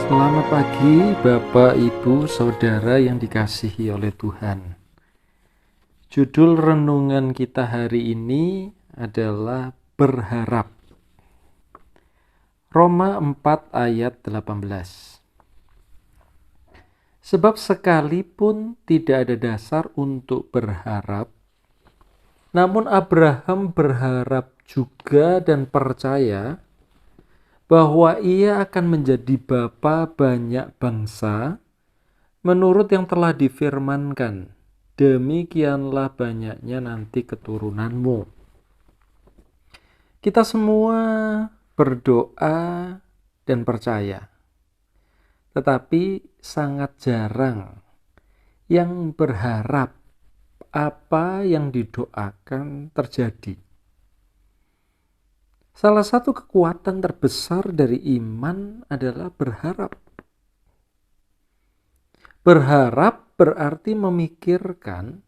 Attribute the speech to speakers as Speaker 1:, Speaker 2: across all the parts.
Speaker 1: Selamat pagi Bapak, Ibu, Saudara yang dikasihi oleh Tuhan. Judul renungan kita hari ini adalah berharap. Roma 4 ayat 18. Sebab sekalipun tidak ada dasar untuk berharap, namun Abraham berharap juga dan percaya bahwa ia akan menjadi bapa banyak bangsa menurut yang telah difirmankan, demikianlah banyaknya nanti keturunanmu. Kita semua berdoa dan percaya, tetapi sangat jarang yang berharap apa yang didoakan terjadi. Salah satu kekuatan terbesar dari iman adalah berharap. Berharap berarti memikirkan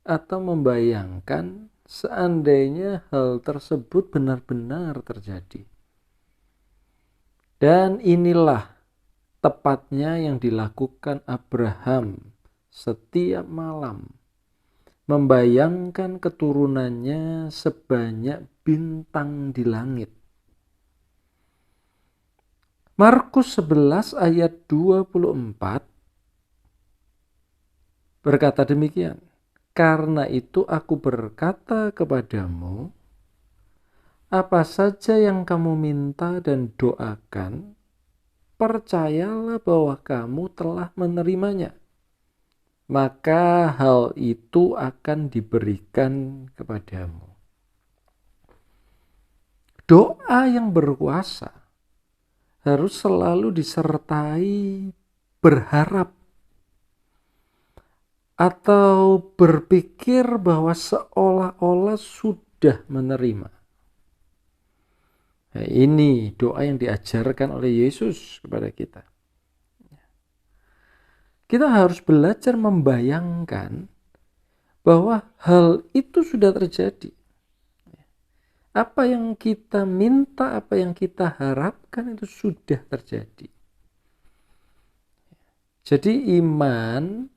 Speaker 1: atau membayangkan seandainya hal tersebut benar-benar terjadi. Dan inilah tepatnya yang dilakukan Abraham setiap malam, membayangkan keturunannya sebanyak bintang di langit. Markus 11 ayat 24 berkata demikian, karena itu aku berkata kepadamu, apa saja yang kamu minta dan doakan, percayalah bahwa kamu telah menerimanya, maka hal itu akan diberikan kepadamu. Doa yang berkuasa harus selalu disertai berharap atau berpikir bahwa seolah-olah sudah menerima. Nah, ini doa yang diajarkan oleh Yesus kepada kita. Kita harus belajar membayangkan bahwa hal itu sudah terjadi. Apa yang kita minta, apa yang kita harapkan itu sudah terjadi. Jadi iman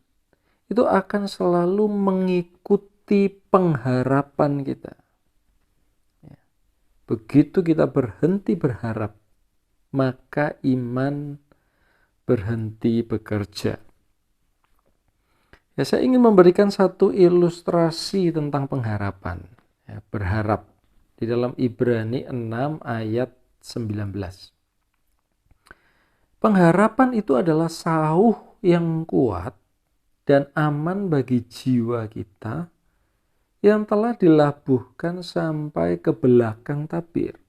Speaker 1: itu akan selalu mengikuti pengharapan kita. Begitu kita berhenti berharap, maka iman berhenti bekerja. Ya, saya ingin memberikan satu ilustrasi tentang pengharapan. Ya, berharap di dalam Ibrani 6 ayat 19. Pengharapan itu adalah sauh yang kuat dan aman bagi jiwa kita yang telah dilabuhkan sampai ke belakang tabir.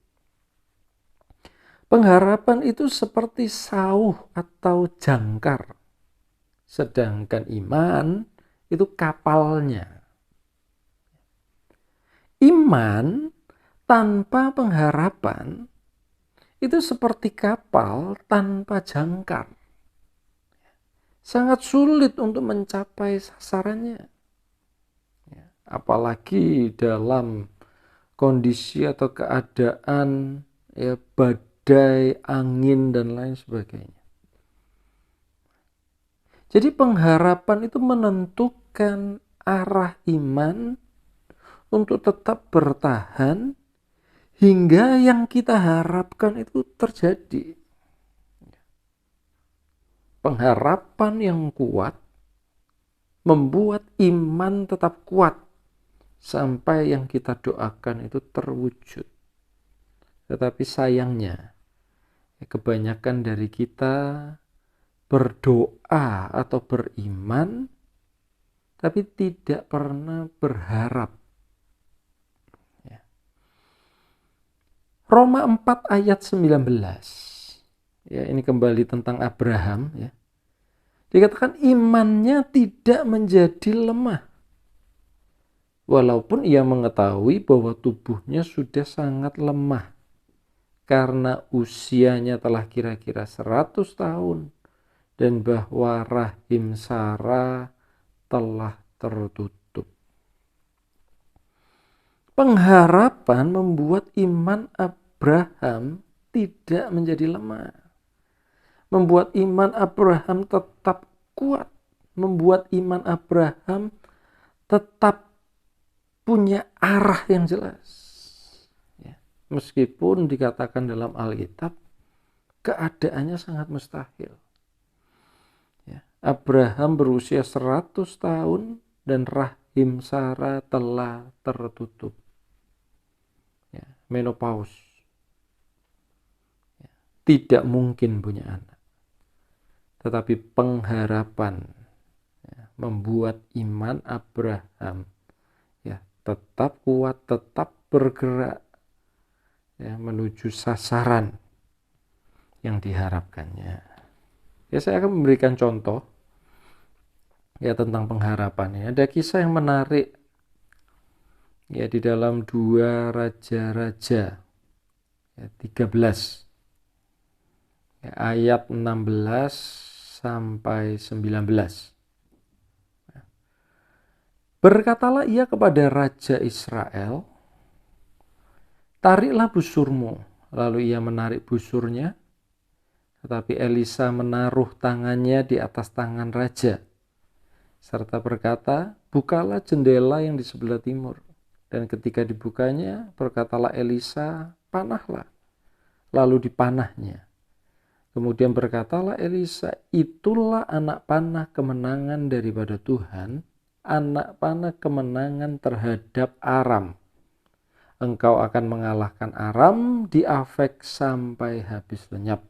Speaker 1: Pengharapan itu seperti sauh atau jangkar, sedangkan iman itu kapalnya. Iman tanpa pengharapan itu seperti kapal tanpa jangkar. Sangat sulit untuk mencapai sasarannya. Apalagi dalam kondisi atau keadaan badai, angin, dan lain sebagainya. Jadi pengharapan itu menentukan arah iman untuk tetap bertahan hingga yang kita harapkan itu terjadi. Pengharapan yang kuat membuat iman tetap kuat sampai yang kita doakan itu terwujud. Tetapi sayangnya, kebanyakan dari kita berdoa atau beriman, tapi tidak pernah berharap. Roma 4 ayat 19. Ya, ini kembali tentang Abraham. Ya. Dikatakan imannya tidak menjadi lemah. Walaupun ia mengetahui bahwa tubuhnya sudah sangat lemah. Karena usianya telah kira-kira 100 tahun. Dan bahwa rahim Sarah telah tertutup. Pengharapan membuat iman Abraham tidak menjadi lemah. membuat iman Abraham tetap kuat, membuat iman Abraham tetap punya arah yang jelas. Ya. Meskipun dikatakan dalam Alkitab, keadaannya sangat mustahil. Ya. Abraham berusia 100 tahun dan rahim Sarah telah tertutup. Ya. Menopause. Ya. Tidak mungkin punya anak. Tetapi pengharapan membuat iman Abraham tetap kuat, tetap bergerak menuju sasaran yang diharapkannya. Saya akan memberikan contoh tentang pengharapan. Ada kisah yang menarik di dalam 2 Raja-Raja 13 ayat 16 sampai 19. Berkatalah ia kepada Raja Israel, tariklah busurmu. Lalu ia menarik busurnya, tetapi Elisa menaruh tangannya di atas tangan raja, serta berkata, bukalah jendela yang di sebelah timur. Dan ketika dibukanya, berkatalah Elisa, panahlah. Lalu dipanahnya. Kemudian berkatalah Elisa, itulah anak panah kemenangan daripada Tuhan, anak panah kemenangan terhadap Aram. Engkau akan mengalahkan Aram di Afek sampai habis lenyap.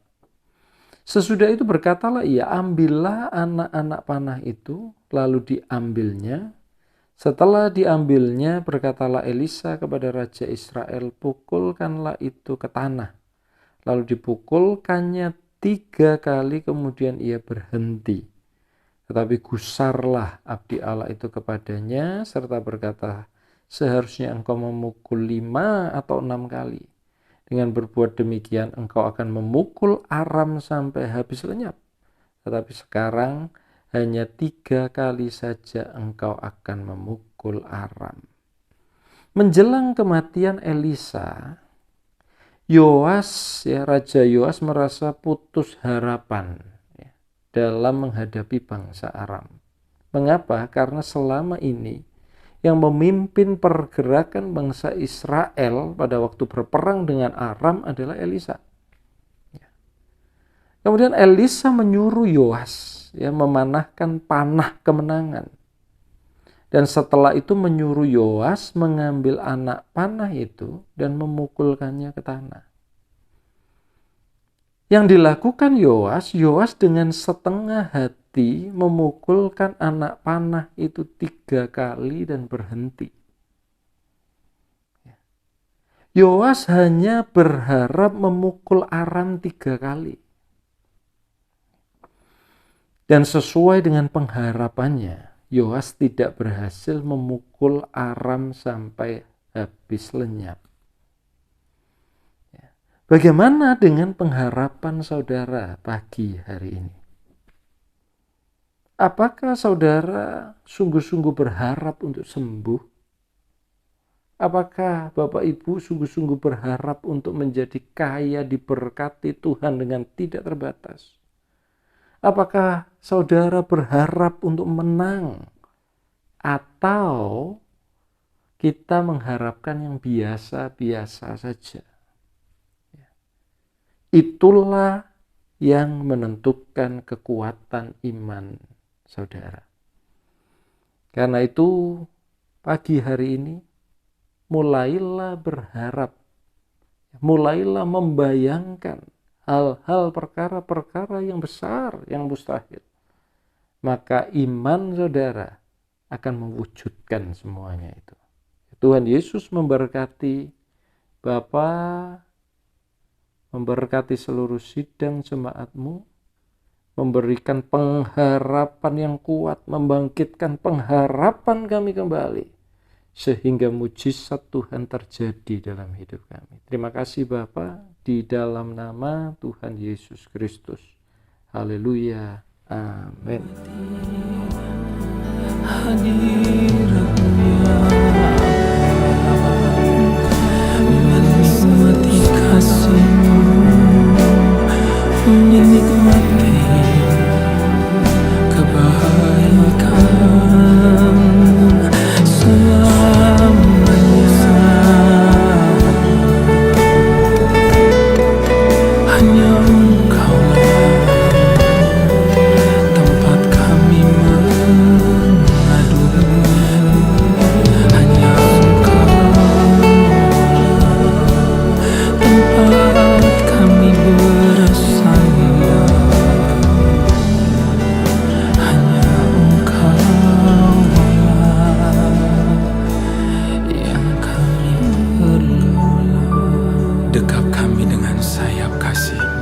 Speaker 1: Sesudah itu berkatalah ia, ambillah anak-anak panah itu, lalu diambilnya. Setelah diambilnya, berkatalah Elisa kepada Raja Israel, pukulkanlah itu ke tanah. Lalu dipukulkannya 3 kali, kemudian ia berhenti. Tetapi gusarlah abdi Allah itu kepadanya, serta berkata, seharusnya engkau memukul 5 atau 6 kali. Dengan berbuat demikian, engkau akan memukul Aram sampai habis lenyap. Tetapi sekarang, hanya 3 kali saja engkau akan memukul Aram. Menjelang kematian Elisa, Raja Yoas merasa putus harapan dalam menghadapi bangsa Aram. Mengapa? Karena selama ini yang memimpin pergerakan bangsa Israel pada waktu berperang dengan Aram adalah Elisa. Kemudian Elisa menyuruh Yoas memanahkan panah kemenangan. Dan setelah itu menyuruh Yoas mengambil anak panah itu dan memukulkannya ke tanah. Yang dilakukan Yoas dengan setengah hati memukulkan anak panah itu 3 kali dan berhenti. Yoas hanya berharap memukul Aram 3 kali. Dan sesuai dengan pengharapannya, Yoas tidak berhasil memukul Aram sampai habis lenyap. Bagaimana dengan pengharapan saudara pagi hari ini? Apakah saudara sungguh-sungguh berharap untuk sembuh? Apakah Bapak Ibu sungguh-sungguh berharap untuk menjadi kaya, diberkati Tuhan dengan tidak terbatas? Apakah saudara berharap untuk menang? Atau kita mengharapkan yang biasa-biasa saja? Itulah yang menentukan kekuatan iman saudara. Karena itu pagi hari ini mulailah berharap, mulailah membayangkan hal-hal perkara-perkara yang besar, yang mustahil. Maka iman saudara akan mewujudkan semuanya itu. Tuhan Yesus memberkati Bapak, memberkati seluruh sidang jemaatmu, memberikan pengharapan yang kuat, membangkitkan pengharapan kami kembali, sehingga mujizat Tuhan terjadi dalam hidup kami. Terima kasih Bapa, di dalam nama Tuhan Yesus Kristus. Haleluya. Amin. Menikmati kasih-Mu, menikmati
Speaker 2: Dekap kami dengan sayap kasih.